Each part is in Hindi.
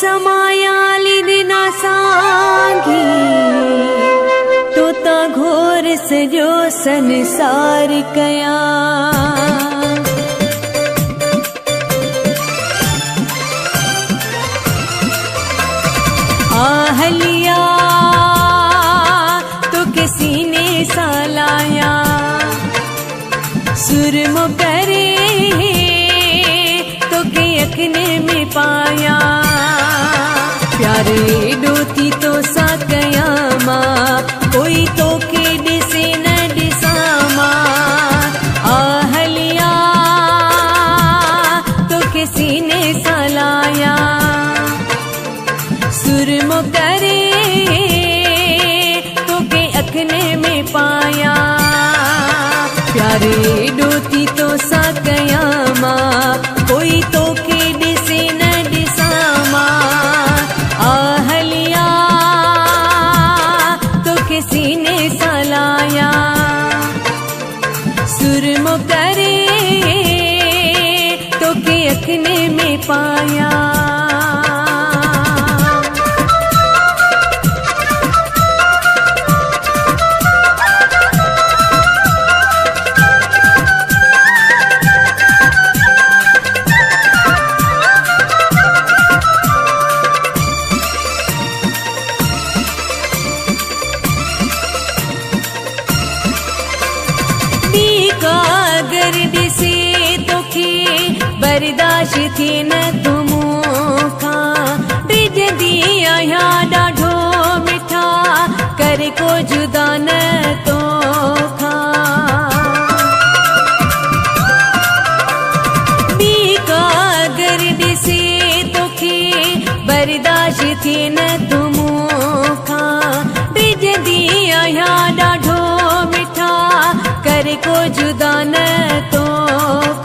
समायाली दिना सांगी तोता घोर सजो संसार कया आहलिया तो किसी ने सालाया सुरमो करे तो के अखने में पाया प्यारे डोती तो सा कयामा कोई तो के दिसे न दिसामा आहलिया तो किसी ने सालाया सुरमो करे तो के अखने में पाया प्यारे डोती तो सा कयामा कोई तो के दिसे न दिसामा आहलिया तो किसी ने सालाया सुरमो करे तो के अखने में पाया बर्दाश्त थी न तुमो खा ब्रिज दिया यहाँ डाढ़ो मिठा कर को जुदा न तो खा बीका गर्द से दुखी बर्दाश्त थी न तुमो खा ब्रिज दिया यहाँ डाढ़ो मिठा कर को जुदा न तो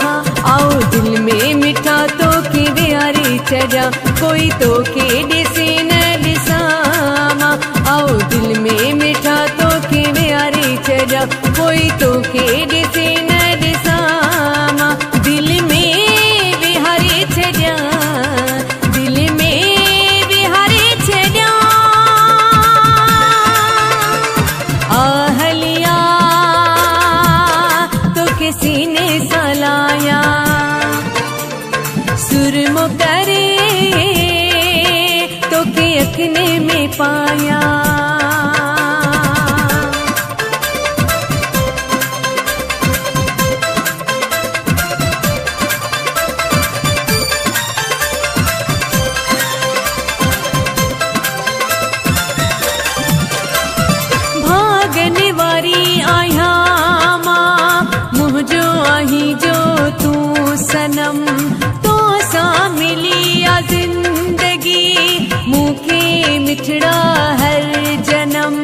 खा आओ दिल में मिठा तो के प्यारी चढ़ा कोई तो के दिसे न दिसामा आओ दिल में मिठा तो के प्यारी चढ़ा कोई तो के दिसे न दिसामा दिल में बिहारी चढ़ा दिल में बिहारी चढ़ा आहलिया तो किसी ने सालाया सुरमो करे तो के अखने में पाया भागने वारी आया माँ मुँह जो आही जो तू सनम मिलिया जिंदगी मुखे मिठड़ा हर जन्म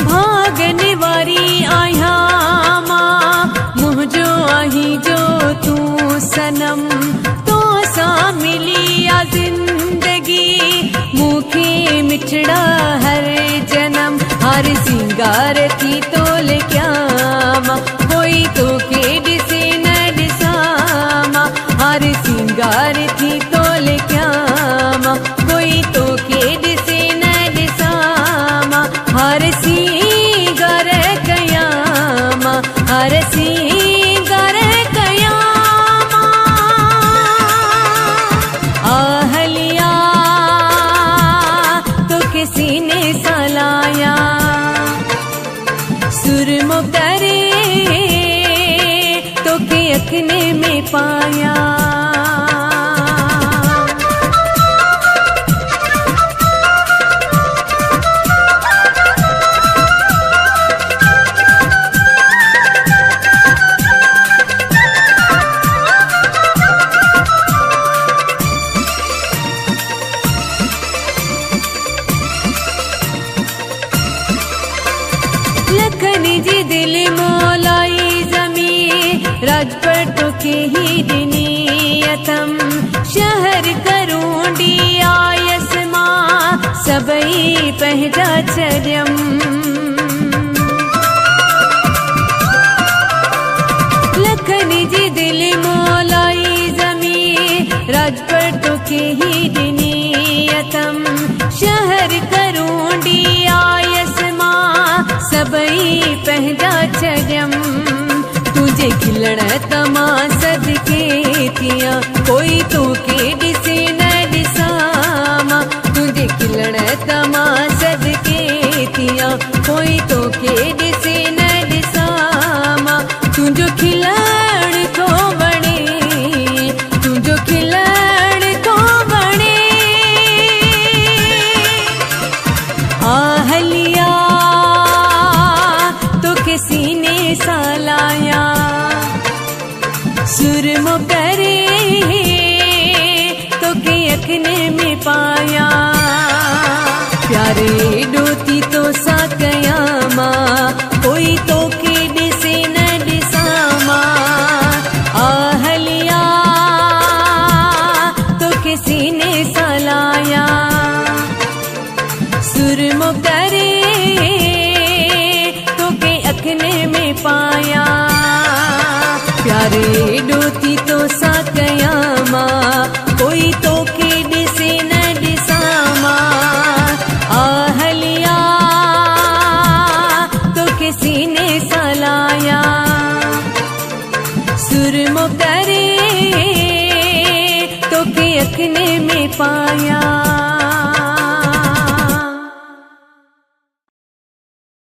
भागने वारी आया माँ मुँह जो आही जो तू सनम तो सा मिलिया जिंदगी मुखे मिठड़ा हर जन्म हर सिंगार थी तो ले क्या माँ कोई तो के दिसे न दिसामा हर सिंगार थी तो ले क्या माँ कोई तो के दिसे न दिसामा हर सिंगार कयामा हर सिंगार कयामा आहलिया तो किसी ने सालाया सुरमो करे तो के अखने में पाया लखन जी दिल मोलाई जमी राजपट के ही दिनियतम शहर करूंडी आयस माँ सबई पहजा चरम लखन जी दिल मोलाई जमी राजपट के ही दिनियतम शहर करूंडी आयस मां सबई पहजा छजम तुझे खिलण तमा सदके थिया कोई तो के ॾिसे न ॾिसां तुझे खिलण तमा सदके थिया कोई तो के ॾिसे न ॾिसां तुझो खिलण को वणे तुझो खिलण को वणे आहलिया तो के सीने सालाया सुरमो करे तो के अखने में पाया प्यारे डोती तो सा कयामा कोई तो के ॾिसे न ॾिसां आहलिया तो के सीने सालाया सुरमो करे तो के अखने में पाया प्यारे डोती तो सा कयामा कोई तो के ॾिसे न ॾिसां आहलिया तो के सीने सालाया सुरमो करे तो के अखने में पाया।